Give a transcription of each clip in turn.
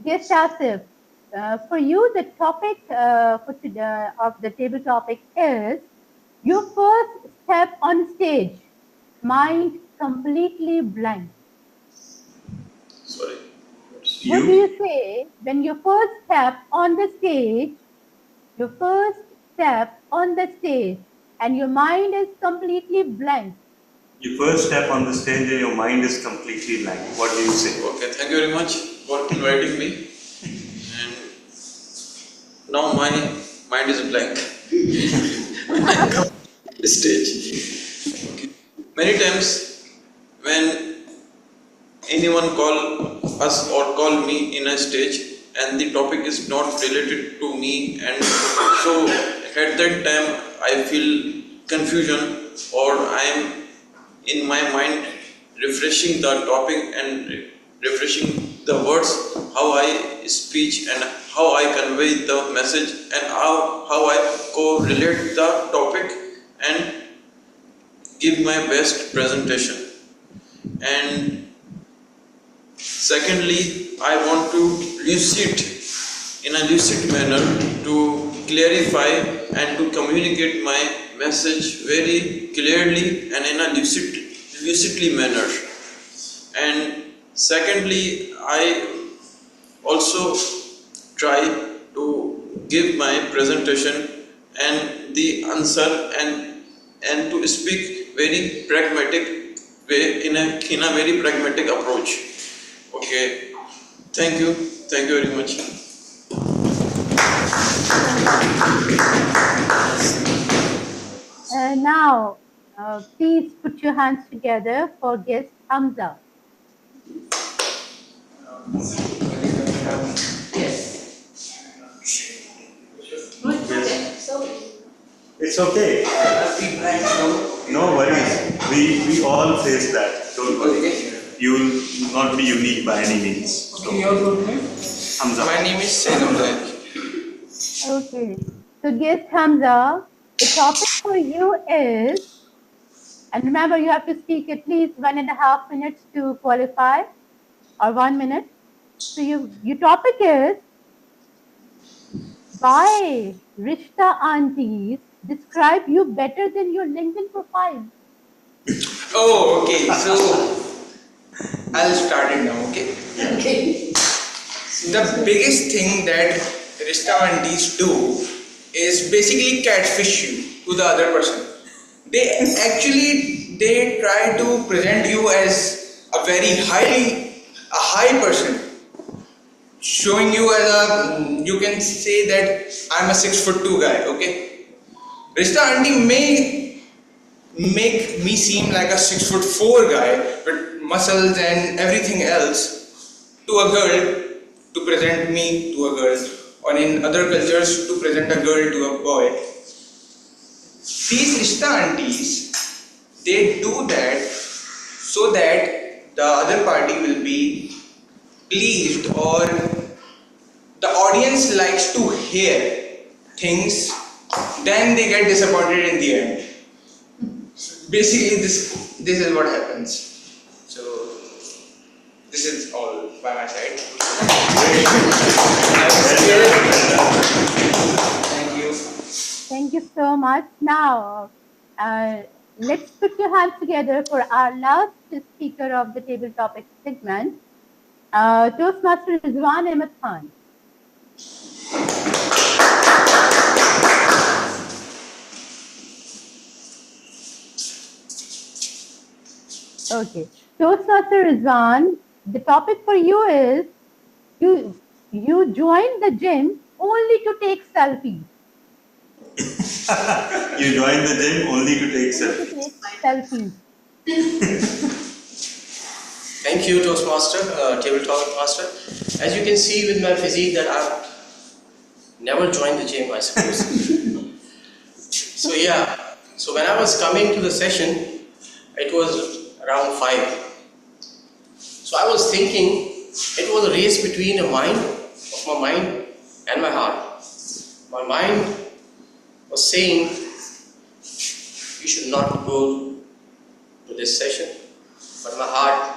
Yes, Asif. For you, the topic of the table topic is your first step on stage, mind completely blank. Sorry. What do you say when your first step on the stage, your first step on the stage, and your mind is completely blank? You first step on the stage and your mind is completely blank. What do you say? Okay, thank you very much for inviting me. And now my mind is blank when I come to the stage. Okay. Many times when anyone call us or call me in a stage and the topic is not related to me, and so at that time I feel confusion, or I am in my mind refreshing the topic and refreshing the words, how I speech and how I convey the message, and how I correlate the topic and give my best presentation. And secondly, I want to in a lucid manner to clarify and to communicate my message very clearly and in a lucidly manner. And secondly, I also try to give my presentation and the answer and to speak very pragmatic way, in a very pragmatic approach. Okay, thank you very much. Now, please put your hands together for guest Hamza. It's okay. No worries. We all face that. Don't worry. You will not be unique by any means. So, Hamza. My name is Sainam. Okay. So, guest Hamza, the topic for you is, and remember you have to speak at least 1.5 minutes to qualify, or 1 minute. So, your topic is, why Rishta aunties describe you better than your LinkedIn profile? Oh, okay. So I'll start it now. Okay. Okay. The biggest thing that restaurantees do is basically catfish you to the other person. They try to present you as a high person, showing you as you can say that I'm a 6'2" guy. Okay. Restaurant may make me seem like a 6'4" guy with muscles and everything else to a girl, to present me to a girl, or in other cultures to present a girl to a boy. These Rishta aunties, they do that so that the other party will be pleased, or the audience likes to hear things, then they get disappointed in the end. Basically, this is what happens. So this is all by my side. Thank you. Thank you so much. Now, let's put your hands together for our last speaker of the table topic segment, Toastmaster Rizwan Ahmed Khan. Okay, Toastmaster Rizwan, the topic for you is, you joined the gym only to take selfies. You joined the gym only to take selfies. Thank you, Toastmaster, Table Talk Master. As you can see with my physique that I've never joined the gym, I suppose. So yeah, so when I was coming to the session, it was around 5. So I was thinking it was a race between my mind and my heart. My mind was saying you should not go to this session, but my heart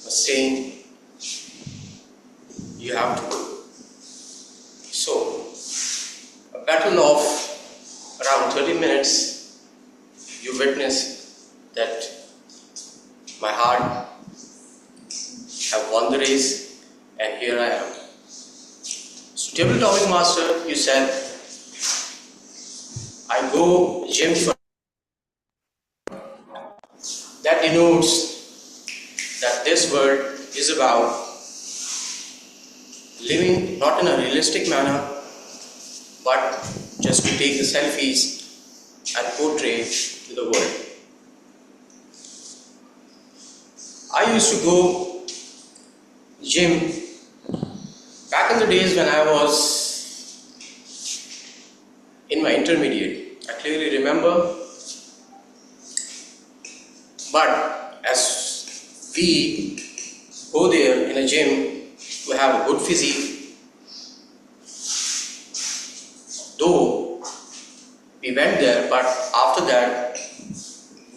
was saying you have to do. So, a battle of around 30 minutes, you witness that my heart have won the race, and here I am. So, table topic master, you said, I go gym for. That denotes that this world is about living not in a realistic manner, but just to take the selfies and portray to the world. I used to go gym back in the days when I was in my intermediate. I clearly remember. But as we go there in a gym to have a good physique, though we went there, but after that,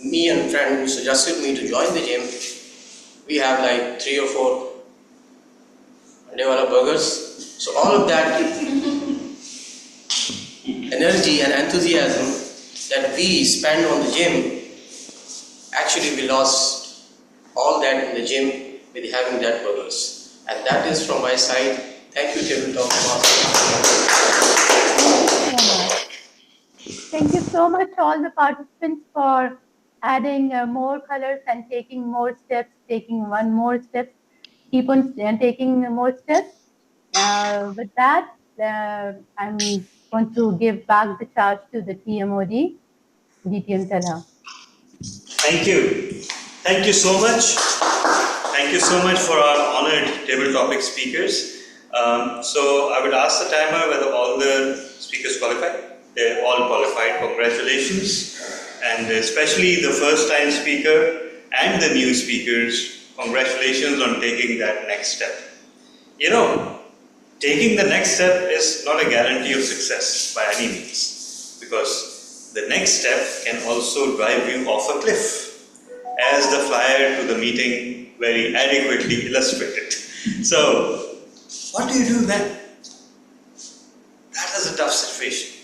me and a friend who suggested me to join the gym, we have like 3 or 4 ande wala burgers. So all of that energy and enthusiasm that we spend on the gym, actually we lost all that in the gym with having that burgers. And that is from my side. Thank you, Tabletop Master. Thank you so much to all the participants for adding more colors and taking more steps, taking one more step. Keep on taking more steps. With that, I'm going to give back the charge to the TMOD, DTM Talha. Thank you. Thank you so much. Thank you so much for our honored table topic speakers. So I would ask the timer whether all the speakers qualified. They're all qualified. Congratulations. And especially the first time speaker and the new speakers, congratulations on taking that next step. You know, taking the next step is not a guarantee of success by any means, because the next step can also drive you off a cliff, as the flyer to the meeting very adequately illustrated. So, what do you do then? That is a tough situation.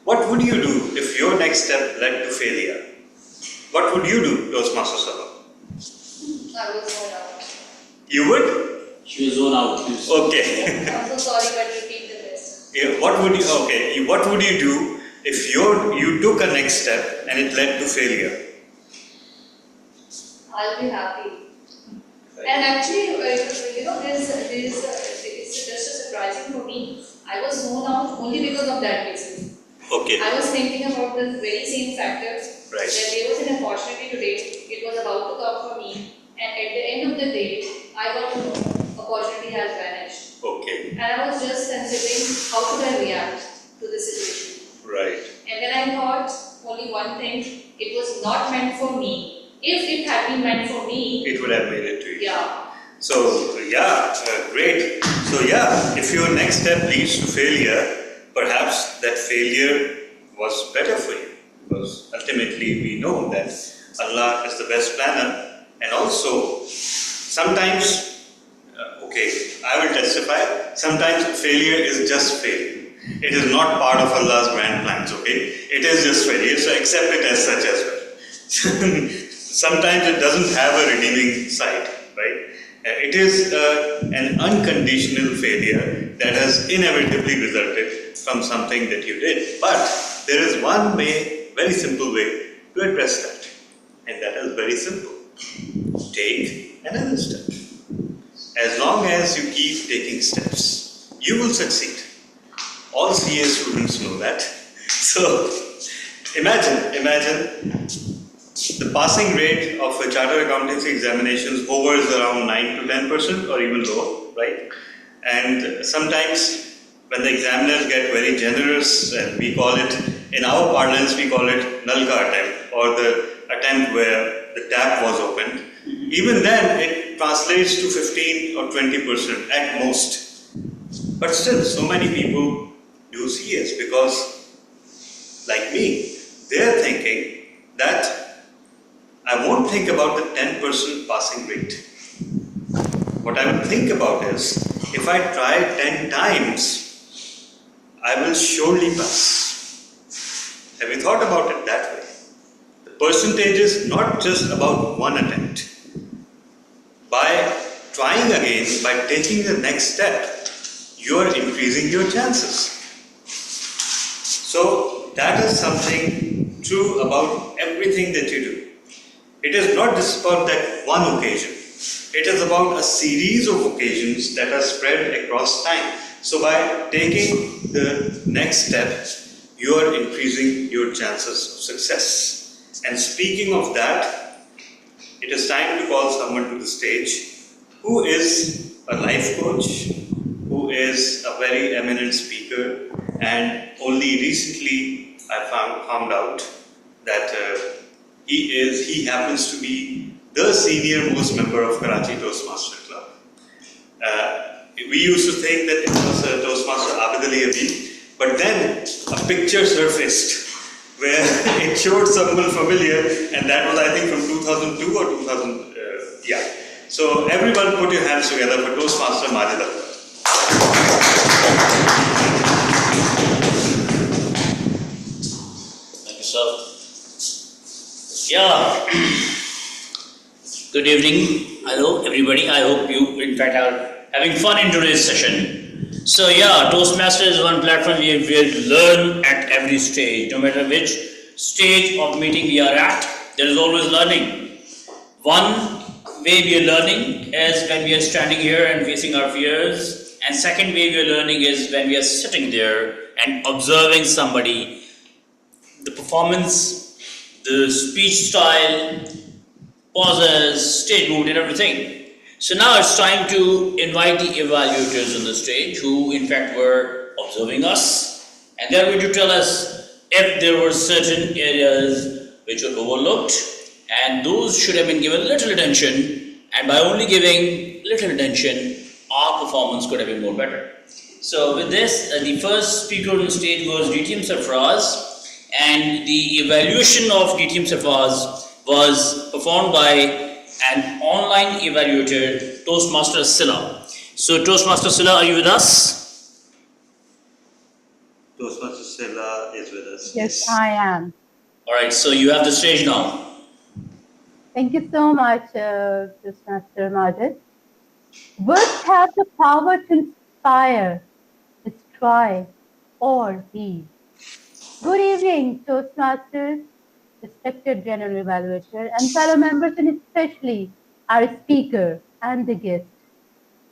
What would you do if your next step led to failure? What would you do, Toastmaster Sabha? I will zone out. You would? She will zone out. Okay. I'm so sorry, but repeat the rest. Yeah, what would you? Okay. What would you do if you took a next step and it led to failure? I'll be happy. And actually, it's just a surprising for me. I was zoned out only because of that reason. Okay. I was thinking about the very same factors. Right. That there was an opportunity today. It was about to come for me. And at the end of the day, I got to know opportunity has vanished. Okay. And I was just considering how should I react to the situation. Right. And then I thought only one thing, it was not meant for me. If it had been meant for me, It would have made it to you. yeah. So, great. So, if your next step leads to failure, perhaps that failure was better for you. Because ultimately we know that Allah is the best planner. And also, sometimes, I will testify, sometimes failure is just failure. It is not part of Allah's grand plans, okay? It is just failure, so accept it as such as well. Sometimes it doesn't have a redeeming side, right? It is an unconditional failure that has inevitably resulted from something that you did. But there is one way, very simple way to address that. And that is very simple. Take another step. As long as you keep taking steps, you will succeed. All CA students know that. So, imagine the passing rate of a chartered accountancy examinations hovers around 9 to 10% or even lower, right? And sometimes when the examiners get very generous, and we call it, in our parlance, we call it nalka attempt, or the attempt where the tap was opened, even then it translates to 15 or 20% at most. But still, so many people do CS because, like me, they're thinking that I won't think about the 10% passing rate. What I will think about is, If I try 10 times, I will surely pass. Have you thought about it that way? The percentage is not just about one attempt. By trying again, by taking the next step, you are increasing your chances. So that is something true about everything that you do. It is not just about that one occasion. It is about a series of occasions that are spread across time. So by taking the next step, you are increasing your chances of success. And speaking of that, it is time to call someone to the stage who is a life coach, who is a very eminent speaker, and only recently I found out that he happens to be the senior most member of Karachi Toastmaster Club. We used to think that it was Toastmaster Abid Ali Habib, but then a picture surfaced where it showed someone familiar, and that was I think from 2002 or 2000. Yeah. So everyone, put your hands together for Toastmaster Majid Akbar. Thank you, sir. Yeah. Good evening. Hello, everybody. I hope you, in fact, are having fun in today's session. So, yeah, Toastmasters is one platform where we learn at every stage. No matter which stage of meeting we are at, there is always learning. One way we are learning is when we are standing here and facing our fears, and second way we are learning is when we are sitting there and observing somebody, the performance, the speech style, pauses, stage mood, and everything. So now it's time to invite the evaluators on the stage who, in fact, were observing us, and they're going to tell us if there were certain areas which were overlooked, and those should have been given little attention, and by only giving little attention, our performance could have been more better. So with this, the first speaker on stage was DTM Sarfraz, and the evaluation of DTM Sarfraz was performed by an online evaluator, Toastmaster Silla. So Toastmaster Silla, are you with us? Toastmaster Silla is with us. Yes, I am. Alright, so you have the stage now. Thank you so much, Mr. Majid. Words have the power to inspire, destroy, or heal. Good evening, Toastmasters, respected general evaluator, and fellow members, and especially our speaker and the guest.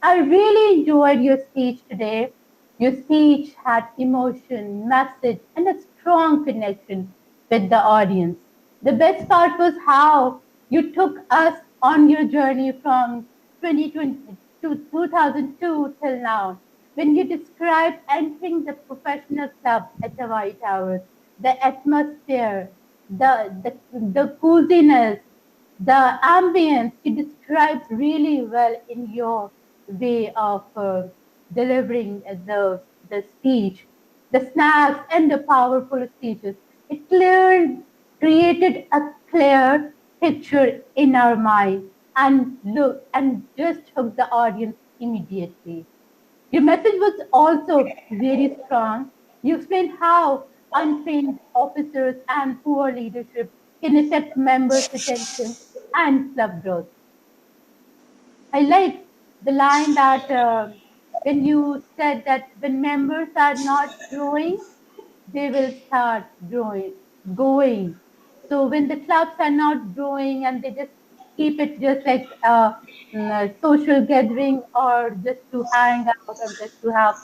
I really enjoyed your speech today. Your speech had emotion, message, and a strong connection with the audience. The best part was how you took us on your journey from 2020 to 2002 till now. When you described entering the professional club at the White House, the atmosphere, the coziness, the ambience, you described really well in your way of delivering the speech, the snacks and the powerful speeches. It created a clear picture in our mind and just hooked the audience immediately. Your message was also very strong. You explained how untrained officers and poor leadership can affect members' retention and club growth. I like the line that when you said that when members are not growing, they will start going. So when the clubs are not growing and they just keep it just like a social gathering or just to hang out or just to have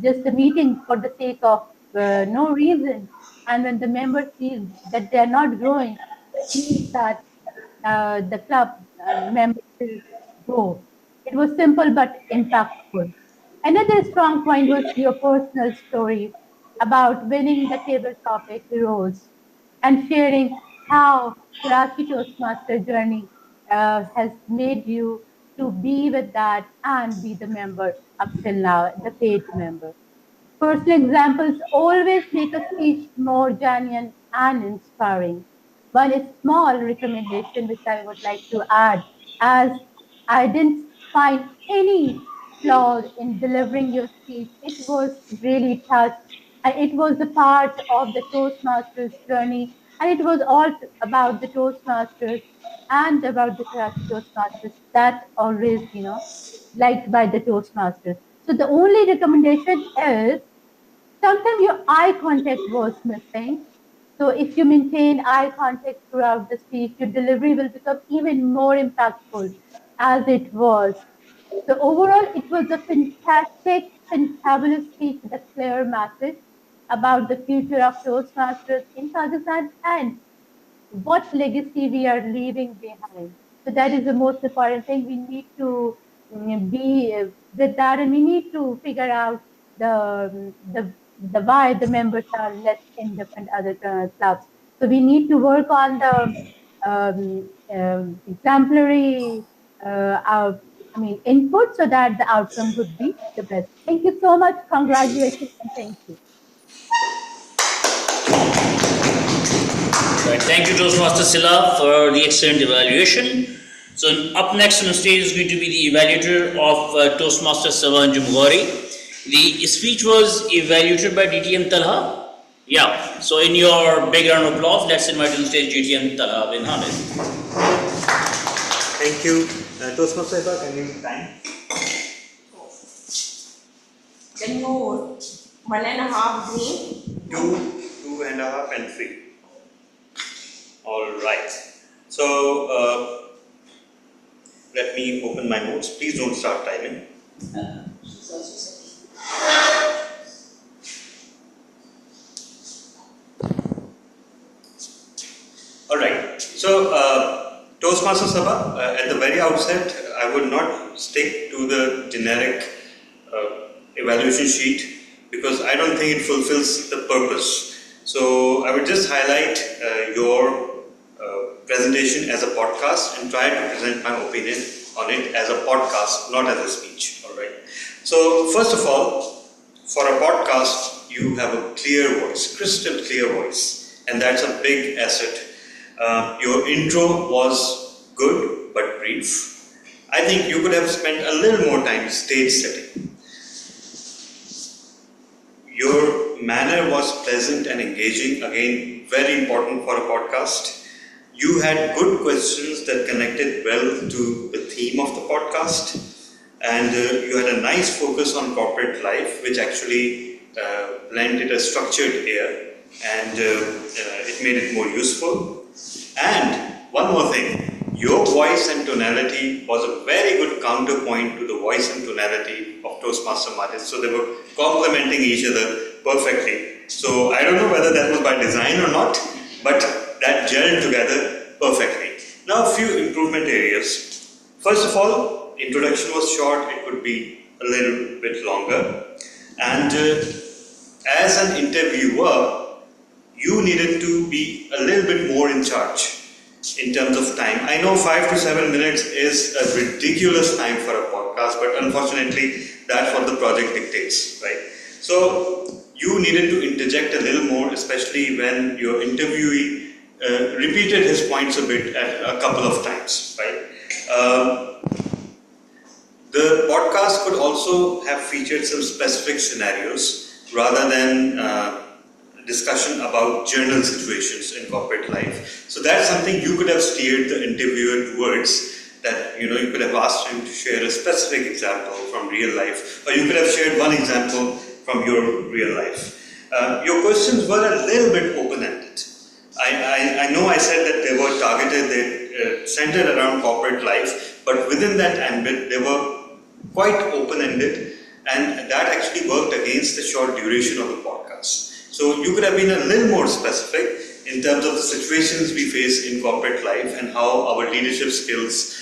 just a meeting for the sake of no reason, and when the members feel that they are not growing, it means that the club members will go. It was simple but impactful. Another strong point was your personal story about winning the table topic roles and sharing how Karachi Toastmaster journey has made you to be with that and be the member up till now, the paid member. Personal examples always make a speech more genuine and inspiring. One small recommendation which I would like to add, as I didn't find any flawed in delivering your speech. It was really tough, and it was a part of the Toastmasters journey, and it was all about the Toastmasters and about the Karachi Toastmasters. That always, liked by the Toastmasters. So the only recommendation is sometimes your eye contact was missing. So if you maintain eye contact throughout the speech, your delivery will become even more impactful as it was. So overall, it was a fantastic, fantabulous speech with a clear message about the future of Toastmasters in Pakistan and what legacy we are leaving behind. So that is the most important thing. We need to be with that, and we need to figure out the why the members are less in different other clubs. So we need to work on the exemplary, input so that the outcome would be the best. Thank you so much. Congratulations and thank you. Right. Thank you, Toastmaster Silla, for the excellent evaluation. So, up next on the stage is going to be the evaluator of Toastmaster Savan Jumgori. The speech was evaluated by DTM Talha. Yeah. So, in your big round of applause, let's invite on the stage DTM Talha bin Hamid. Thank you. Toastmaster Eva, can you time? Can you 1.5 green? 2.5 and 3. All right. So let me open my notes. Please don't start timing. All right. So Toastmaster Sabha, at the very outset, I would not stick to the generic evaluation sheet because I don't think it fulfills the purpose. So I would just highlight your presentation as a podcast and try to present my opinion on it as a podcast, not as a speech. All right. So first of all, for a podcast, you have a clear voice, crystal clear voice, and that's a big asset. Your intro was good but brief. I think you could have spent a little more time stage setting. Your manner was pleasant and engaging, again, very important for a podcast. You had good questions that connected well to the theme of the podcast, and you had a nice focus on corporate life, which actually lended a structured air, and it made it more useful. And one more thing, your voice and tonality was a very good counterpoint to the voice and tonality of Toastmaster Martin. So they were complementing each other perfectly. So I don't know whether that was by design or not, but that gelled together perfectly. Now a few improvement areas. First of all, introduction was short, it could be a little bit longer. And as an interviewer, you needed to be a little bit more in charge in terms of time. I know 5 to 7 minutes is a ridiculous time for a podcast, but unfortunately that's what the project dictates, right? So you needed to interject a little more, especially when your interviewee repeated his points a bit at a couple of times, right? The podcast could also have featured some specific scenarios rather than discussion about general situations in corporate life. So that's something you could have steered the interviewer towards, that you could have asked him to share a specific example from real life, or you could have shared one example from your real life. Your questions were a little bit open-ended. I know I said that they were targeted, they centered around corporate life, but within that ambit, they were quite open-ended, and that actually worked against the short duration of the podcast. So you could have been a little more specific in terms of the situations we face in corporate life and how our leadership skills.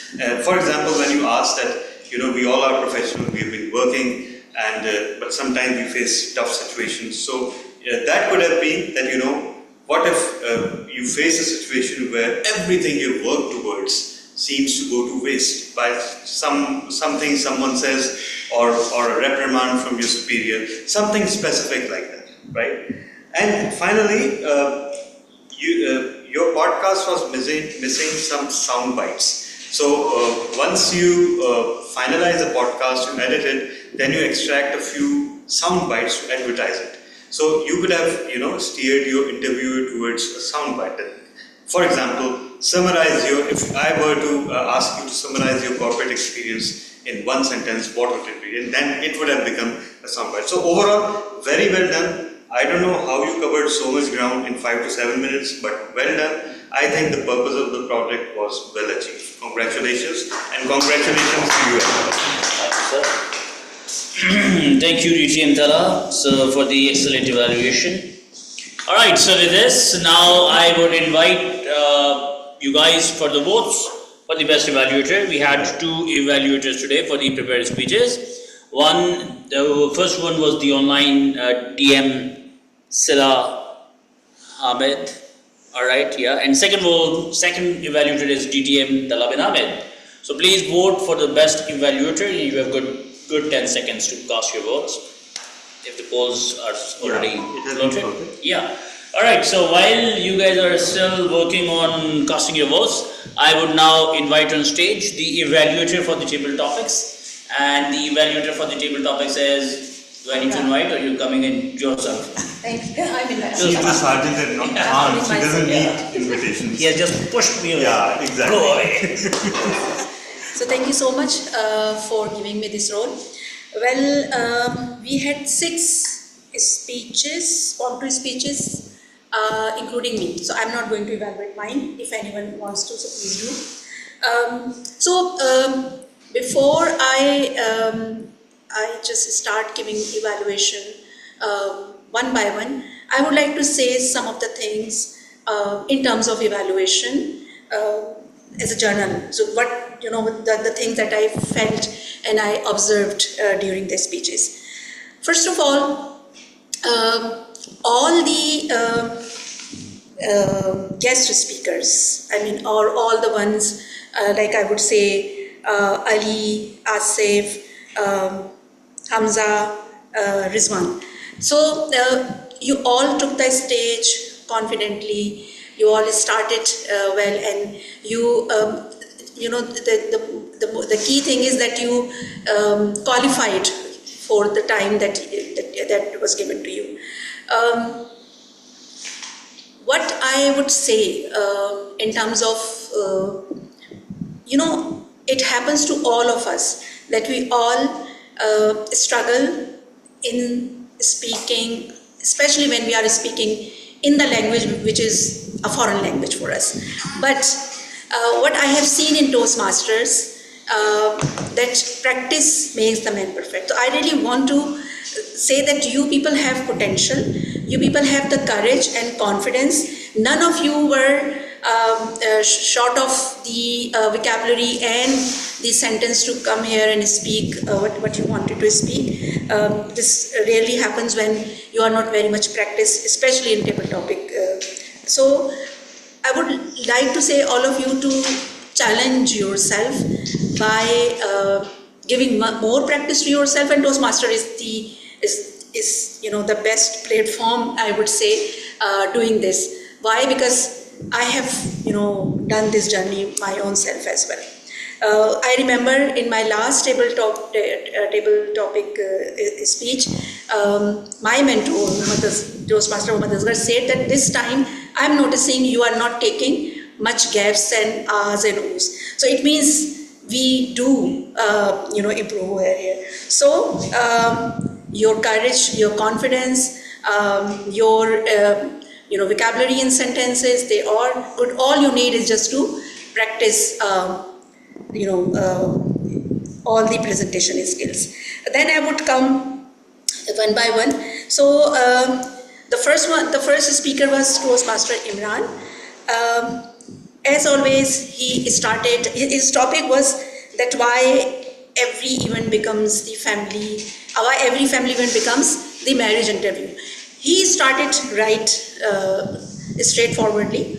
For example, when you asked that, we all are professionals, we've been working, and but sometimes we face tough situations. So that could have been that, what if you face a situation where everything you've worked towards seems to go to waste by something someone says or a reprimand from your superior, something specific like that, right? And finally, your podcast was missing some sound bites. So once you finalize the podcast, you edit it, then you extract a few sound bites to advertise it. So you could have, steered your interview towards a sound bite. For example, summarize your. If I were to ask you to summarize your corporate experience in one sentence, what would it be? And then it would have become a sound bite. So overall, very well done. I don't know how you covered so much ground in 5 to 7 minutes, but well done. I think the purpose of the project was well achieved. Congratulations, and congratulations to you as well. Thank you, Rishi and Tala, so for the excellent evaluation. All right, so with this, now I would invite you guys for the votes for the best evaluator. We had 2 evaluators today for the prepared speeches. The first one was the online DM Sila Ahmed. All right, yeah, and second evaluator is DTM Talabin Ahmed. So please vote for the best evaluator. You have good 10 seconds to cast your votes if the polls are already loaded. Yeah. All right. So while you guys are still working on casting your votes, I would now invite on stage the evaluator for the table topics, and the evaluator for the table topics is. Do I need to invite, or are you coming in yourself? Thank you. I'm in that. She's the sergeant and not aunt. She doesn't need invitations. Yeah, just push me away. Yeah, exactly. Go away. So thank you so much for giving me this role. Well, we had 6 speeches, sponsored speeches, including me. So I'm not going to evaluate mine. If anyone wants to, so please do. Before I just start giving evaluation one by one, I would like to say some of the things in terms of evaluation as a journal. So what, the things that I felt and I observed during the speeches. First of all the guest speakers, or all the ones like I would say Ali, Asif, Hamza, Rizwan. So you all took the stage confidently. You all started well, and you the key thing is that you qualified for the time that was given to you. What I would say in terms of it happens to all of us that we all struggle in speaking, especially when we are speaking in the language which is a foreign language for us. But what I have seen in Toastmasters, that practice makes the man perfect. So I really want to say that you people have potential, you people have the courage and confidence. None of you were short of the vocabulary and the sentence to come here and speak what you wanted to speak. This rarely happens when you are not very much practiced, especially in table topic. So I would like to say all of you to challenge yourself by giving more practice to yourself, and Toastmaster is the best platform, I would say, doing this. Why? Because I have done this journey my own self as well. I remember in my last table topic speech, my mentor, Toastmaster Muhammad Asghar, said that this time I'm noticing you are not taking much gaps and ahs and ohs. So it means we do improve here. So your courage, your confidence, your vocabulary in sentences, they are good. All you need is just to practice all the presentation skills. Then I would come one by one. So the first speaker was Toastmaster Imran. As always, his topic was that why every event becomes the family, why every family event becomes the marriage interview. He started right straightforwardly,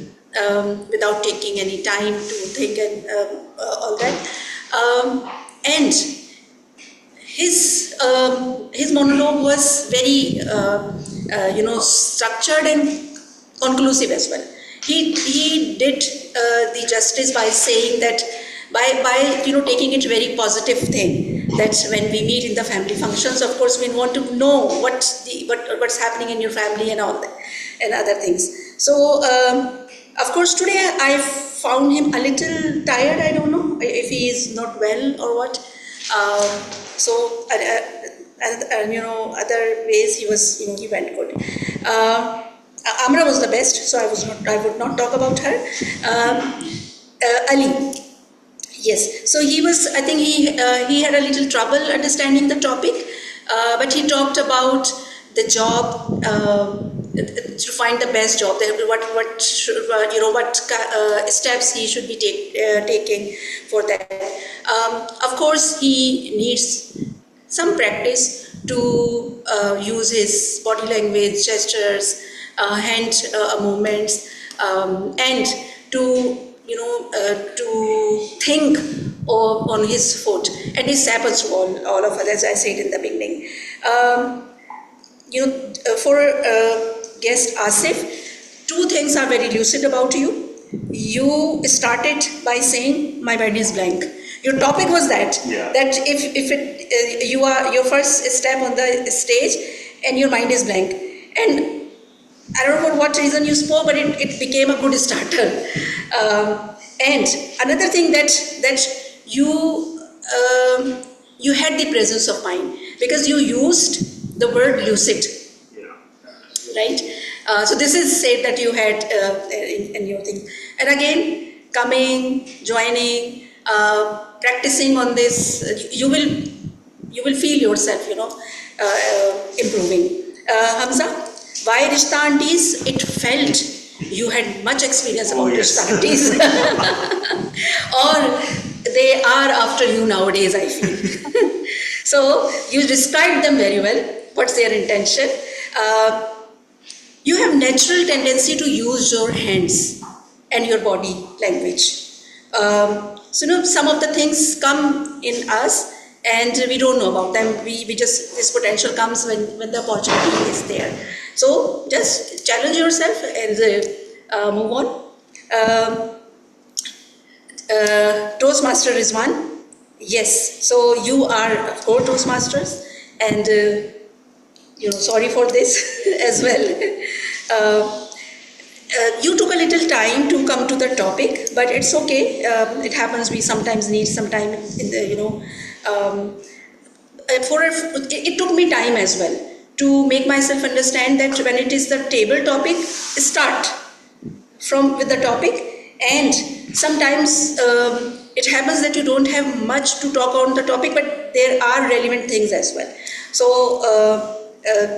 without taking any time to think and all that. And his monologue was very structured and conclusive as well. He did the justice by saying that by taking it very positive thing, that when we meet in the family functions, of course we want to know what's happening in your family and all that and other things. So of course today I found him a little tired. I don't know if he is not well or what. So and other ways he was, he went good. Amra was the best, so I would not talk about her. Ali, yes. So he was. I think he had a little trouble understanding the topic, but he talked about the job, to find the best job. What steps he should be taking for that. Of course, he needs some practice to use his body language, gestures, hand movements, and to to think on his foot. And this happens to all of us, as I said in the beginning. For guest Asif, two things are very lucid about you. You started by saying, "My mind is blank." Your topic was that if you are your first step on the stage and your mind is blank, and I don't know for what reason you spoke, but it became a good starter. And another thing that you had the presence of mind, because you used the word lucid, right? So this is said that you had in your thing. And again, coming, joining, practicing on this, you will feel yourself, improving. Hamza, why Rishta Aunties? It felt you had much experience about Rishta Aunties. Or they are after you nowadays, I feel. So you described them very well. What's their intention? You have natural tendency to use your hands and your body language. So some of the things come in us and we don't know about them. We just, this potential comes when the opportunity is there. So just challenge yourself and move on. Toastmaster is one. Yes, so you are core Toastmasters, and sorry for this as well. You took a little time to come to the topic, but it's okay. It happens. We sometimes need some time in the it took me time as well to make myself understand that when it is the table topic, start with the topic, and sometimes it happens that you don't have much to talk on the topic, but there are relevant things as well. So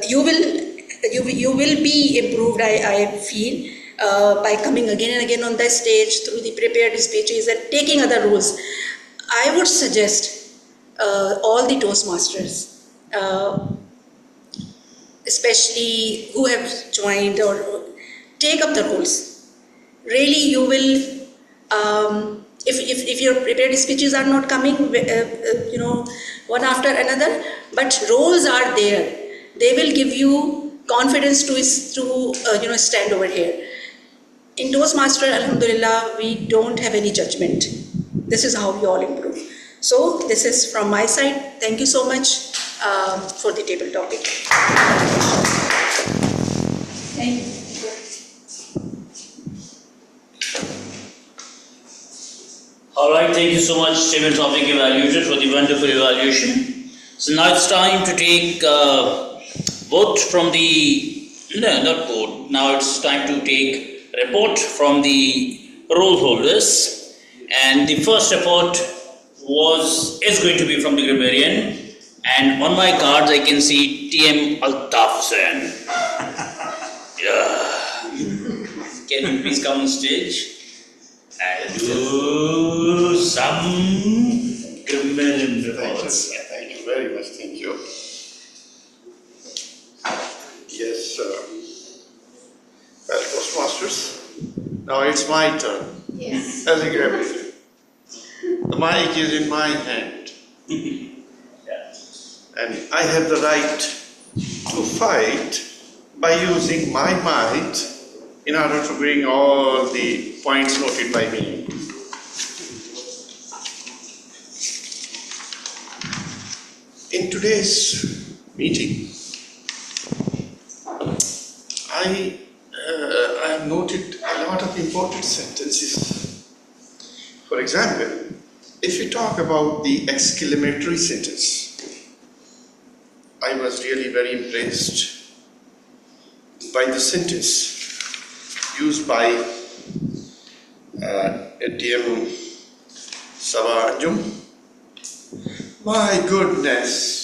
you will be improved, I feel, by coming again and again on the stage through the prepared speeches and taking other roles. I would suggest all the Toastmasters, especially who have joined or take up the roles. Really, you will, if your prepared speeches are not coming, one after another, but roles are there. They will give you confidence to stand over here. In Toastmaster, Alhamdulillah, we don't have any judgment. This is how we all improve. So this is from my side. Thank you so much for the table topic. Thank you. All right, thank you so much, table topic evaluator, for the wonderful evaluation. So now it's time to take vote from the, no, not vote, now it's time to take report from the role holders. And the first report is going to be from the grammarian. And on my cards I can see TM Altaf Hussain. Yeah. Can you please come on stage and do some grammarian reports? Thank you very much, thank you. Yes, well, Toastmasters, now it's my turn. Yes. As a grammarian. The mic is in my hand. And I have the right to fight by using my might in order to bring all the points noted by me. today's meeting, I have noted a lot of important sentences. For example, if we talk about the exclamatory sentence, I was really very impressed by the sentence used by TM Sabah Anjum. My goodness,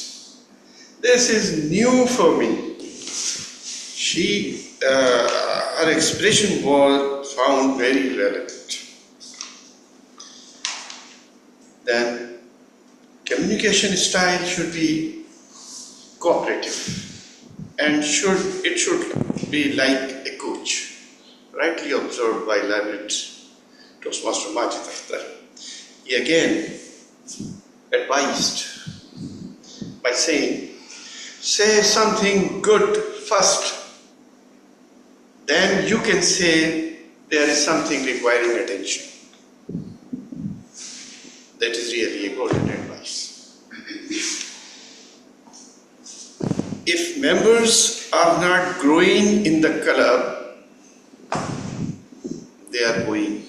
this is new for me. Her expression was found very relevant. Then, communication style should be cooperative and it should be like a coach, rightly observed by learned Toastmaster Majid Akhtar. He again advised by saying, say something good first, then you can say there is something requiring attention. That is really a golden advice. If members are not growing in the club, they are going.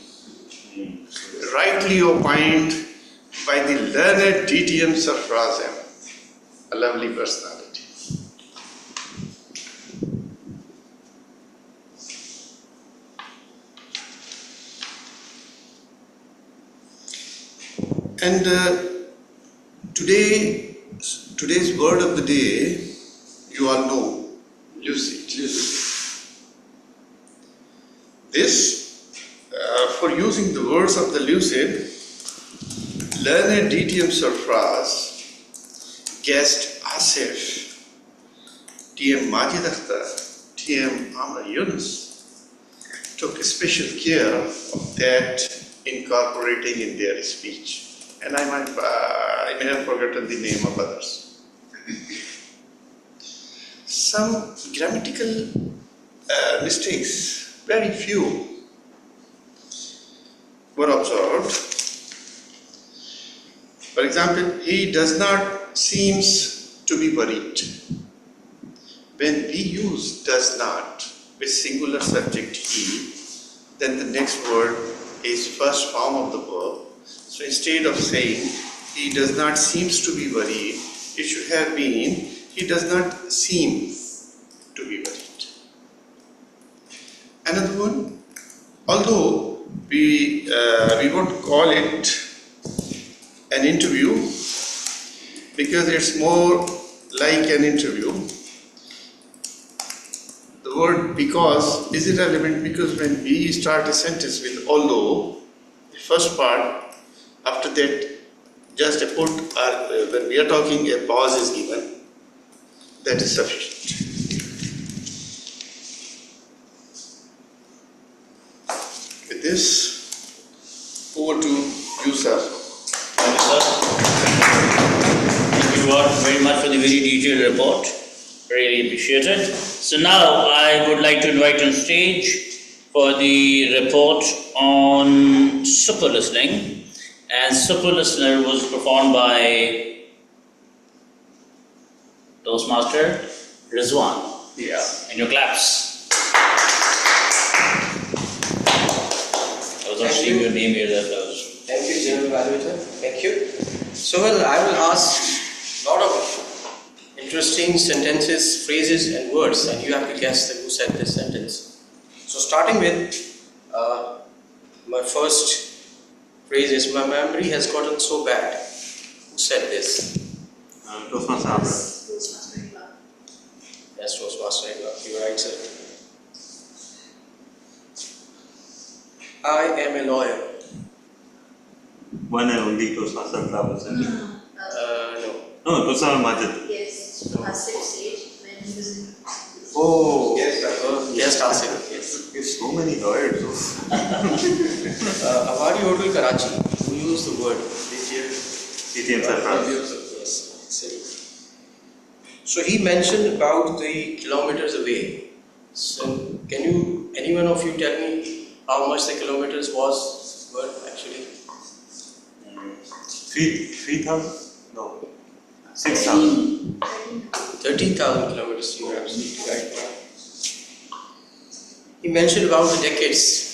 Rightly opined by the learned DTM Sarfrazam, a lovely personality. And today's word of the day, you all know, lucid. This, for using the words of the lucid, learned DTM Sarfraz, guest Asif, TM Majid Akhtar, TM Amr Yunus, took special care of that incorporating in their speech. And I may have forgotten the name of others. Some grammatical mistakes, very few, were observed. For example, he does not seems to be worried. When we use does not with singular subject he, then the next word is first form of the verb. So instead of saying he does not seems to be worried, it should have been he does not seem to be worried. Another one, although we won't call it an interview because it's more like an interview. The word because is irrelevant because when we start a sentence with although, the first part, after that just a put or when we are talking a pause is given, that is sufficient. With this, over to you, sir. Thank you, sir. Thank you all very much for the very detailed report. Really appreciate it. So now I would like to invite on stage for the report on super listening. And super listener was performed by Toastmaster Rizwan. Yeah. And your claps. I was not seeing your name here, that was. Thank you, General Evaluator. Thank you. So, well, I will ask a lot of interesting sentences, phrases, and words, and you have to guess that who said this sentence. So, starting with my first phrase is, my memory has gotten so bad. Who said this? Toastmaster Amra. Yes, Toastmaster Amra. You're right, sir. I am a lawyer. One and only Toastmaster Travels. No. No, Toastmaster Majid. Yes, Asif said when he was in. Oh, yes, Asif. Yes. There's so many lawyers. Awadi Hotel Karachi, who used the word? DTM Sarfraz. Yes. So he mentioned about the kilometers away. So can you, any one of you tell me how much the kilometers were actually? 3,000? No. 6,000. 13,000 kilometers, you are absolutely right. He mentioned about the decades.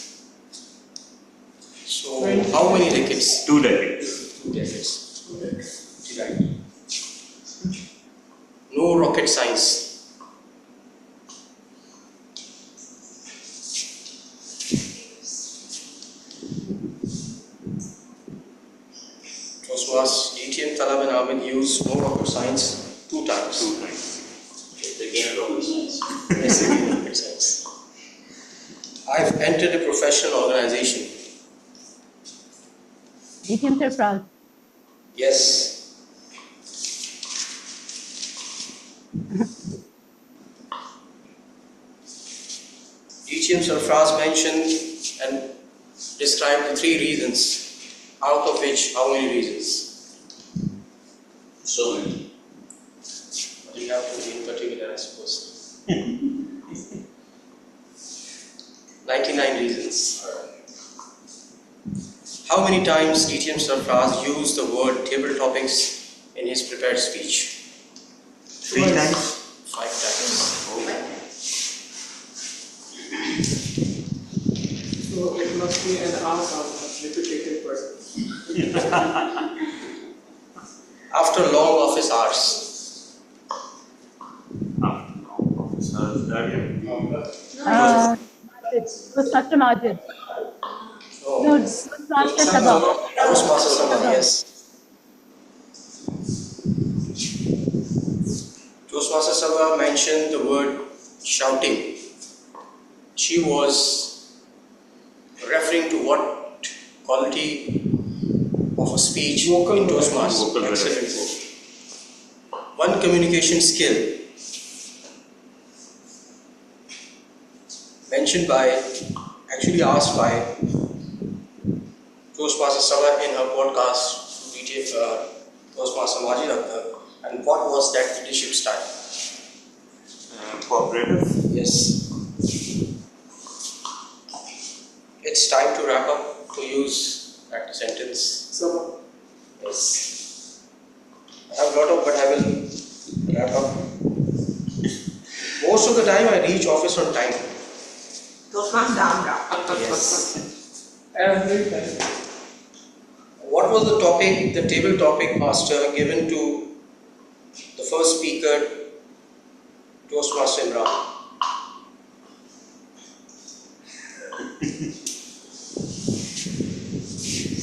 So, how many decades? 2 decades. 2 decades. Right. No rocket science. Toastmasters DTM Talab and Ahmed used no rocket science 2 times. 2 times. The game of rocket science. Yes, again rocket science. I've entered a professional organization. DTM Surprise. Yes. DTM Sarfraz mentioned and described the 3 reasons. Out of which, how many reasons? So many. What do you have to be in particular, I suppose? 99 reasons. How many times DTM Sarfraz used the word table topics in his prepared speech? 3 times. 5 times. So it must be an repetitive person. After long office hours. Toastmaster Majid. Oh. No, Toastmaster Sabah. Toastmaster Sabah, yes. Toastmaster Sabah mentioned the word shouting. She was referring to what quality of a speech in Toastmasters. Vocal Excellent. One communication skill mentioned by, actually asked by Toastmaster Sabah in her podcast Toastmaster Majid Akhtar, and what was that leadership style? Cooperative. Yes. It's time to wrap up, to use that sentence. So, Yes. I have a lot of, but I will wrap up. Most of the time I reach office on time. Toastmaster Amra. Yes. every time. What was the topic, the table topic, Master, given to the first speaker, Toastmaster Imran?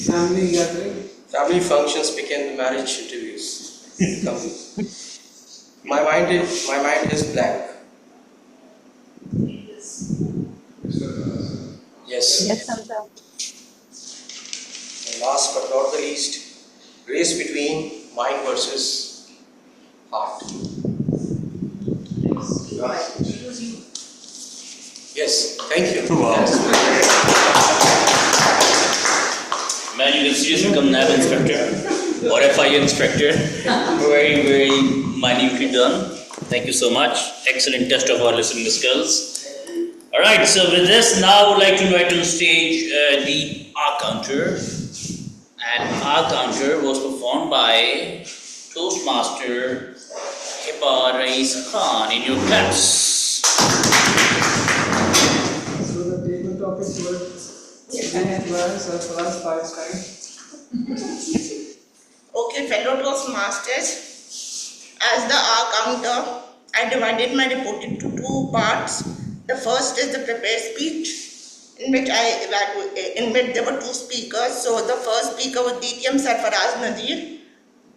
Family gathering. Family functions became the marriage interviews. My mind is blank. Yes. Yes, Hamza. And last but not the least, race between mind versus heart. Yes, thank you. Wow. Man, you can seriously become NAB inspector or FIA inspector. Very, very minutely done. Thank you so much. Excellent test of our listening skills. Alright, so with this, now I would like to invite on stage the R counter. And R counter was performed by Toastmaster Hiba Rais Khan in your class. So the table topics were advanced as well as 5 times. Okay, fellow Toastmasters, as the R counter, I divided my report into 2 parts. The first is the prepared speech, in which there were 2 speakers. So the first speaker was DTM Sarfaraz Nadir.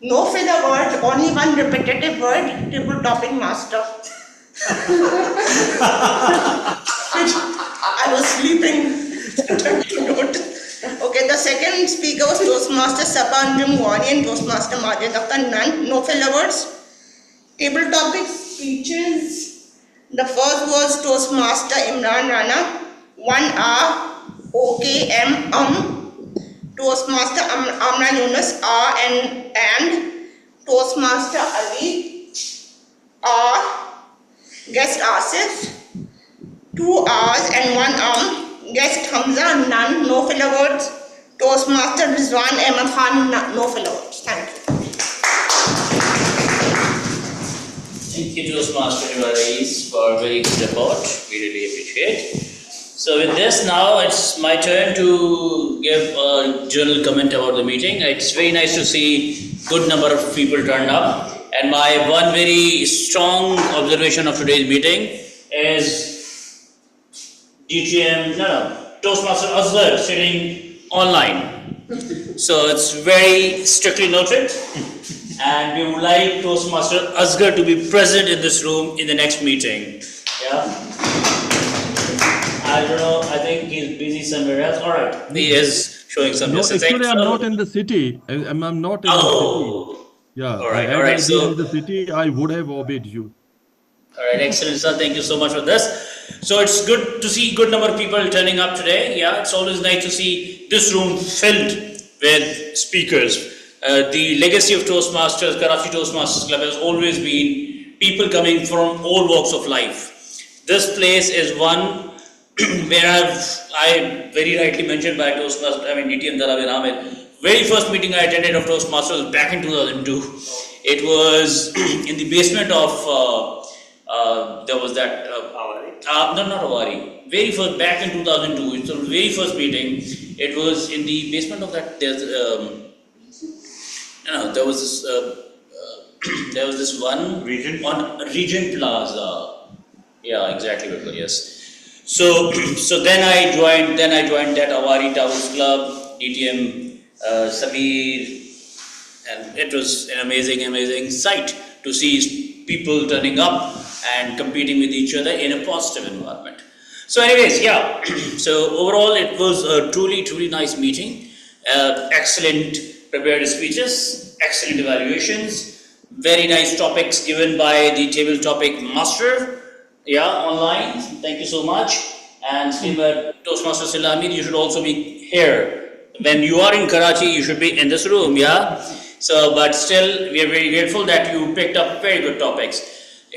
No filler words, only one repetitive word, table topping master. I was sleeping. Okay, the second speaker was Toastmaster Sabah Anjumwani and Toastmaster Majid Akhtar. None, no filler words. Table topic speeches. The first was Toastmaster Imran Rana, 1 R, OKM, Toastmaster Amna Yunus, R and Toastmaster Ali, R, guest Asif, 2 R's and 1 guest Hamza, none, no filler words. Toastmaster Rizwan Ahmed Khan, no filler words. Thank you. Thank you, Toastmaster Nivaris, for a very good report. We really appreciate. So with this, now it's my turn to give a general comment about the meeting. It's very nice to see good number of people turned up. And my one very strong observation of today's meeting is Toastmaster Azhar sitting online. So it's very strictly noted. And we would like Toastmaster Asghar to be present in this room in the next meeting. Yeah. I don't know, I think he's busy somewhere else. Alright, he is showing some No, distance. actually, I'm not in the city. I'm not in the city. Yeah, Alright, had alright. I been So, in the city, I would have obeyed you. alright, excellent, sir. Thank you so much for this. So, it's good to see good number of people turning up today. Yeah, it's always nice to see this room filled with speakers. The legacy of Toastmasters, Karachi Toastmasters Club has always been people coming from all walks of life. This place is one where I very rightly mentioned by Toastmasters, DTM Dalal bin Ahmed. Very first meeting I attended of Toastmasters was back in 2002. It was in the basement of, there was that, no, not Awari. Very first, back in 2002, it's the very first meeting. It was in the basement of that, there was this one Regent Plaza. Yeah, exactly, Vikram, yes. So then I joined that Awari Towers Club, DTM Samir, and it was an amazing sight to see people turning up and competing with each other in a positive environment. So anyways, yeah, so overall it was a truly nice meeting. Excellent prepared speeches, excellent evaluations, very nice topics given by the table topic master. Yeah, online. Thank you so much. And Toastmaster Silami, you should also be here. When you are in Karachi, you should be in this room, yeah? So, but still, we are very grateful that you picked up very good topics,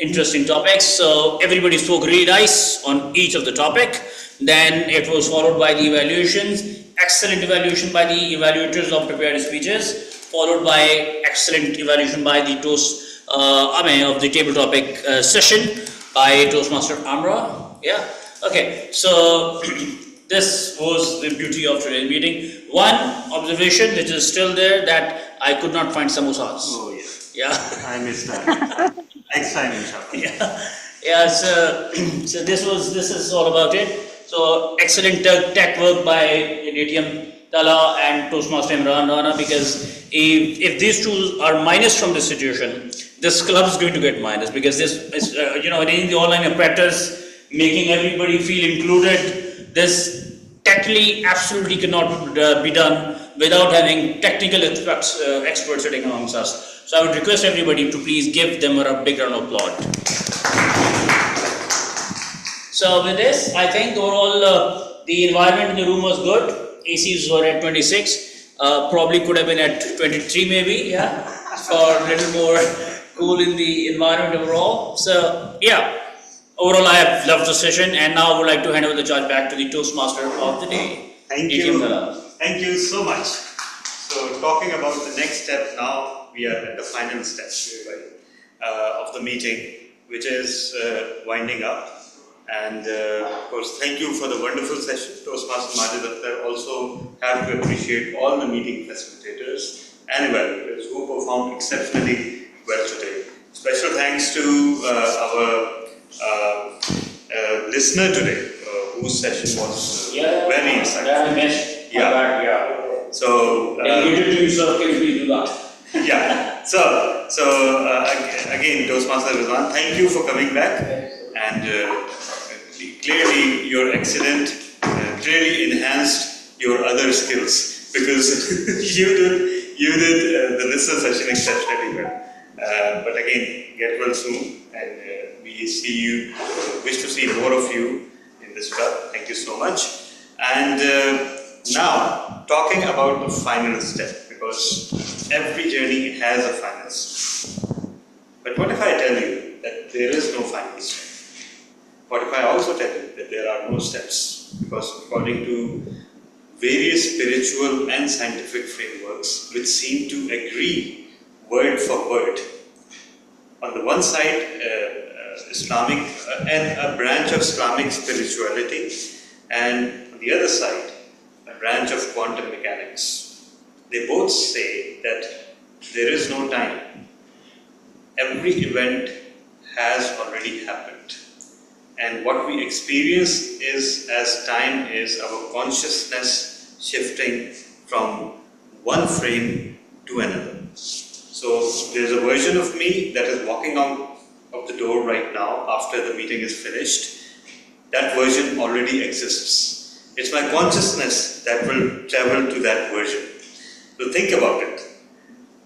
interesting topics. So, everybody spoke really nice on each of the topic. Then it was followed by the evaluations, excellent evaluation by the evaluators of prepared speeches, followed by excellent evaluation by the of the table topic session by Toastmaster Amra. Yeah, okay, so this was the beauty of today's meeting. One observation which is still there, that I could not find samosas. Oh yeah. I missed that. Next time, inshallah. Yeah, so this is all about it. So excellent tech work by DTM Tala and Toastmaster Imran Rana, because if these two are minus from this situation, this club is going to get minus, because this is, in the online apparatus, making everybody feel included, this technically absolutely cannot be done without having technical experts sitting amongst us. So I would request everybody to please give them a big round of applause. So with this, I think overall the environment in the room was good. ACs were at 26, probably could have been at 23 maybe, yeah, for a little more cool in the environment overall. So yeah, overall I have loved the session, and now I would like to hand over the charge back to the Toastmaster of the day. Thank you so much. So talking about the next step now, we are at the final step of the meeting, which is winding up. And of course, thank you for the wonderful session. Toastmaster Majid Akhtar. Also have to appreciate all the meeting facilitators and evaluators who performed exceptionally well today. Special thanks to our listener today, whose session was very insightful. Yeah. So yeah. So again, Toastmaster Rizwan, thank you for coming back, and clearly you're excellent. Clearly enhanced your other skills, because you did the listener session exceptionally well. But again, get well soon, and we wish to see more of you in this club. Thank you so much. And now, talking about the final step, because every journey has a final step. But what if I tell you that there is no final step? What if I also tell you that there are no steps? Because according to various spiritual and scientific frameworks which seem to agree word for word, on the one side, Islamic and a branch of Islamic spirituality, and on the other side, a branch of quantum mechanics. They both say that there is no time. Every event has already happened. And what we experience is, as time is, our consciousness shifting from one frame to another. So there's a version of me that is walking out of the door right now after the meeting is finished. That version already exists. It's my consciousness that will travel to that version. So think about it.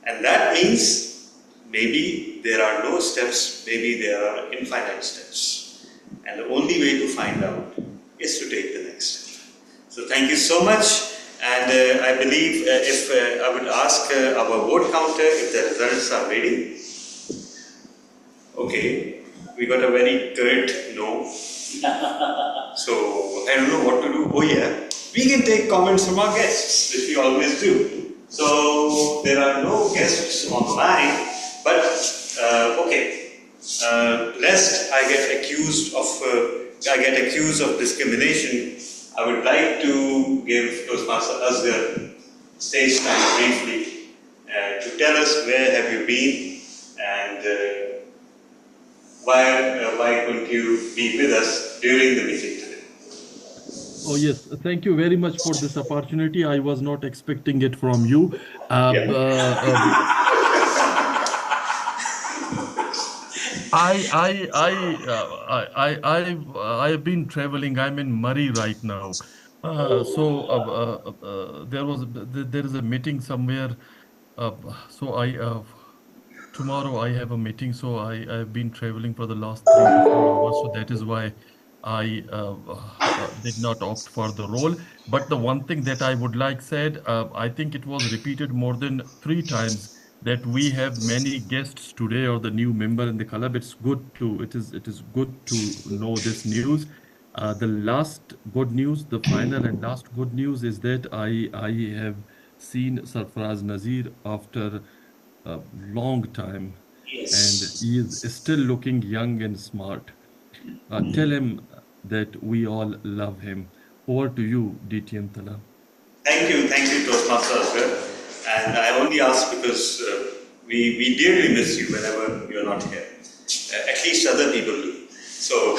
And that means maybe there are no steps, maybe there are infinite steps. And the only way to find out is to take the next step. So thank you so much. And I believe if I would ask our vote counter if the results are ready. Okay, we got a very curt no. So I don't know what to do. Oh yeah, we can take comments from our guests, which we always do. So there are no guests online, but okay. Lest I get accused of discrimination, I would like to give Toastmaster Asghar stage time briefly to tell us where have you been and why couldn't you be with us during the meeting today? Oh, yes. Thank you very much for this opportunity. I was not expecting it from you. Yeah. I've been traveling. I'm in Murray right now. There is a meeting somewhere. Uh, so I Tomorrow I have a meeting. So I've been traveling for the last 3 to 4 hours. So that is why I did not opt for the role. But the one thing that I would like said, I think it was repeated more than 3 times that we have many guests today or the new member in the club. It is good to know this news. The last good news, the final and last good news is that I have seen Sarfaraz Nazir after a long time, and Yes. he is still looking young and smart. Tell him that we all love him. Over to you, DTM Tala. Thank you, Toastmaster Asghar. And I only ask because we dearly miss you whenever you're not here. At least other people do. So,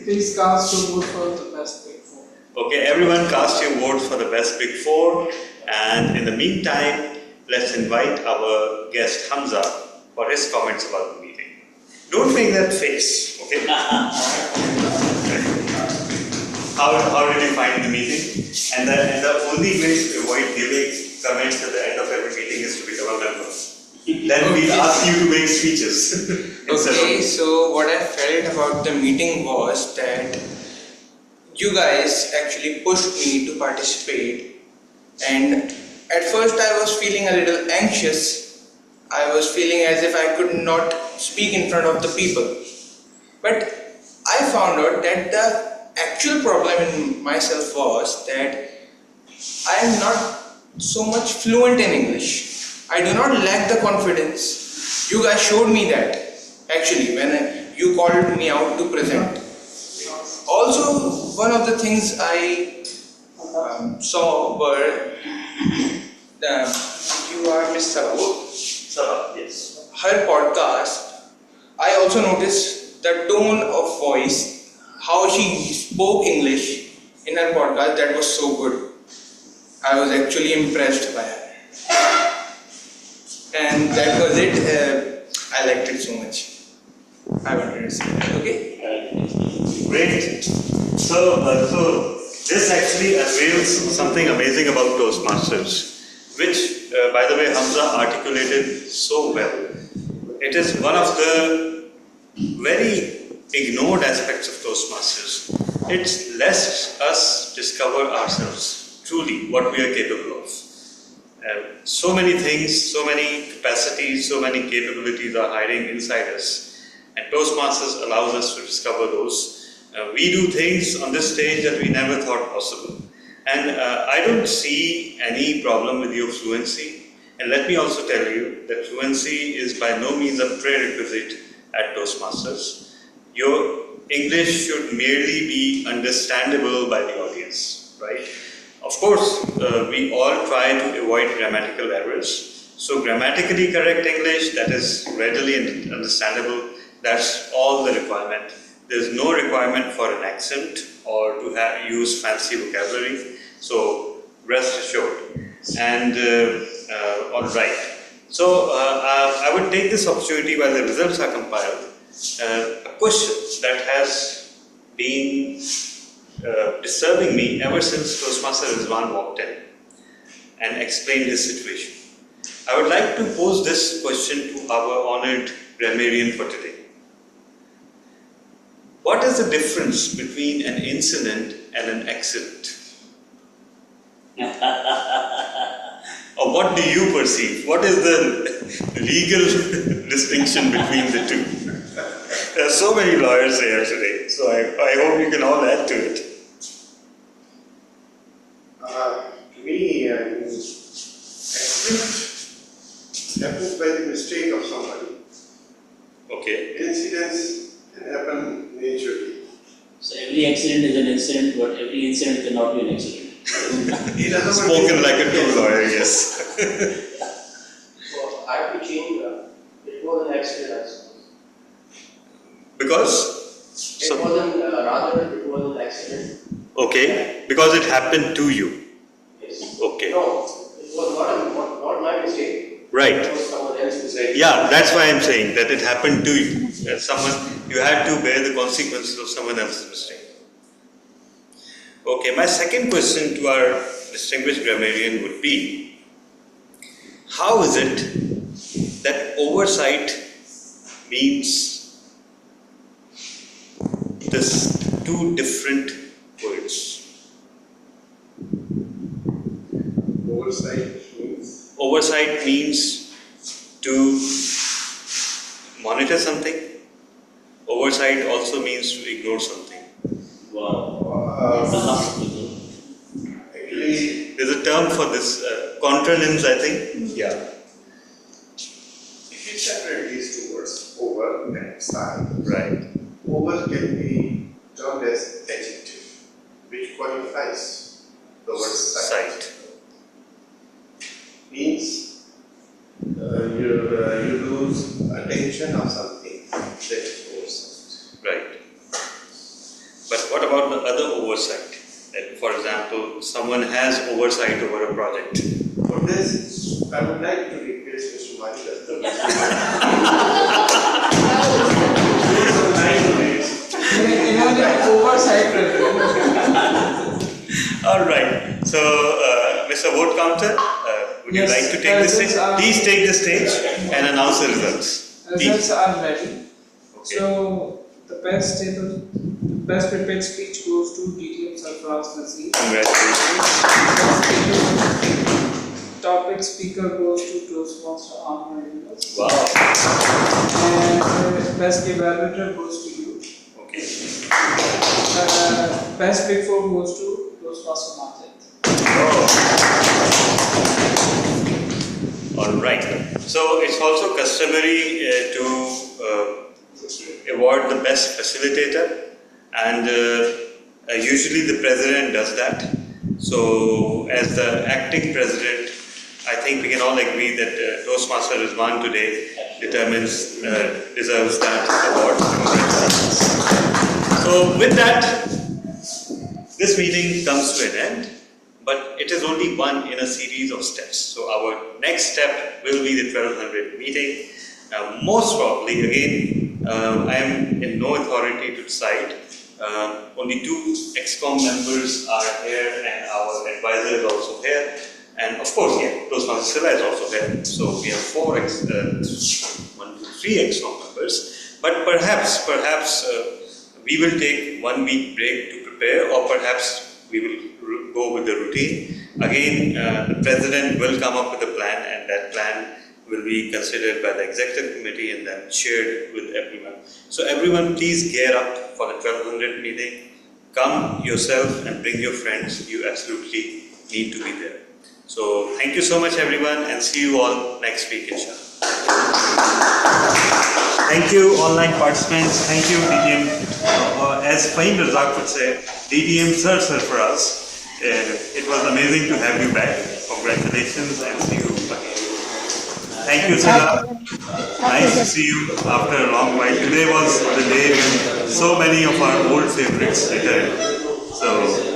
Please cast your vote for the best big four. okay, everyone cast your votes for the best big four. And in the meantime, let's invite our guest Hamza for his comments about the meeting. Don't make that face, okay? How did you find the meeting? And the only way to avoid giving comments at the end of every meeting is to become a member. Then we'll ask you to make speeches. Okay, so what I felt about the meeting was that you guys actually pushed me to participate, and at first I was feeling a little anxious. I was feeling as if I could not speak in front of the people. But I found out that the actual problem in myself was that I am not so much fluent in English. I do not lack the confidence. You guys showed me that actually when you called me out to present. Also, one of the things I saw were you are Miss Sabah. Sabah, yes. Her podcast. I also noticed the tone of voice, how she spoke English in her podcast. That was so good. I was actually impressed by her. And that was it. I liked it so much. I wanted to say that, okay? Great. So this actually unveils something amazing about Toastmasters, which, by the way, Hamza articulated so well. It is one of the very ignored aspects of Toastmasters. It lets us discover ourselves, truly, what we are capable of. So many things, so many capacities, so many capabilities are hiding inside us, and Toastmasters allows us to discover those. We do things on this stage that we never thought possible, and I don't see any problem with your fluency. And let me also tell you that fluency is by no means a prerequisite at Toastmasters. your English should merely be understandable by the audience, right? Of course, we all try to avoid grammatical errors. So grammatically correct English that is readily understandable, that's all the requirement. There's no requirement for an accent or to use fancy vocabulary. So rest assured. And all right. So I would take this opportunity while the results are compiled. A question that has been disturbing me ever since Toastmaster Rizwan walked in and explained his situation. I would like to pose this question to our honored grammarian for today. What is the difference between an incident and an accident? Or what do you perceive? What is the legal distinction between the two? There are so many lawyers here today, so I hope you can all add to it. To me, accident happens by the mistake of somebody. Okay. Incidents can happen naturally. So every accident is an accident, but every incident cannot be an accident. Spoken like a true lawyer, yes. So I have to change that. It was an accident, I suppose. Because? It wasn't, rather it was an accident. Okay, because it happened to you. Yes. Okay. No, it was not my mistake. Right. It was someone else's mistake. Yeah, that's why I'm saying that it happened to you. You had to bear the consequences of someone else's mistake. Okay, my second question to our distinguished grammarian would be, how is it that oversight means this two different words? Oversight means? Oversight means to monitor something. Oversight also means to ignore something. Wow. Actually, there's a term for this, contronyms, I think. Yeah. if you separate these two words, over and side, Right. over can be termed as adjective, which qualifies the word sight. Means you lose attention of something, that is oversight. Right. But what about the other oversight? That, for example, someone has oversight over a project. For this, I would like to request Mr. Malik as the Oversight. All right. So, Mr. Vote Counter, would you Yes, like to take the stage? Please take the stage and announce the results. Results are ready. Okay. So the best prepared speech goes to DTM Sarfraz Nazir. Congratulations. Topic speaker goes to Toastmaster Amna Yunus. Wow. And best evaluator goes to you. Okay. Best Big Four goes to Toastmaster Majid. All right. So it's also customary to award the best facilitator, and usually the president does that. So as the acting president, I think we can all agree that Toastmaster Rizwan today deserves that award. So with that, this meeting comes to an end, but it is only one in a series of steps. So our next step will be the 1200 meeting. Most probably, again, I am in no authority to decide. Only 2 ExCom members are here and our advisor is also here. And of course, yeah, Toastmaster Silla is also here. So we have 3 ExCom members. But perhaps we will take 1 week break to prepare, or perhaps we will go with the routine. Again, the president will come up with a plan, and that plan will be considered by the executive committee and then shared with everyone. So everyone, please gear up for the 1200 meeting. Come yourself and bring your friends. You absolutely need to be there. So thank you so much, everyone, and see you all next week, inshallah. Thank you, online participants. Thank you, DTM. As Fahim Razak would say, DTM sir for us. It was amazing to have you back. Congratulations and see you again. Thank you, Sila. Nice to see you after a long while. Today was the day when so many of our old favorites returned. So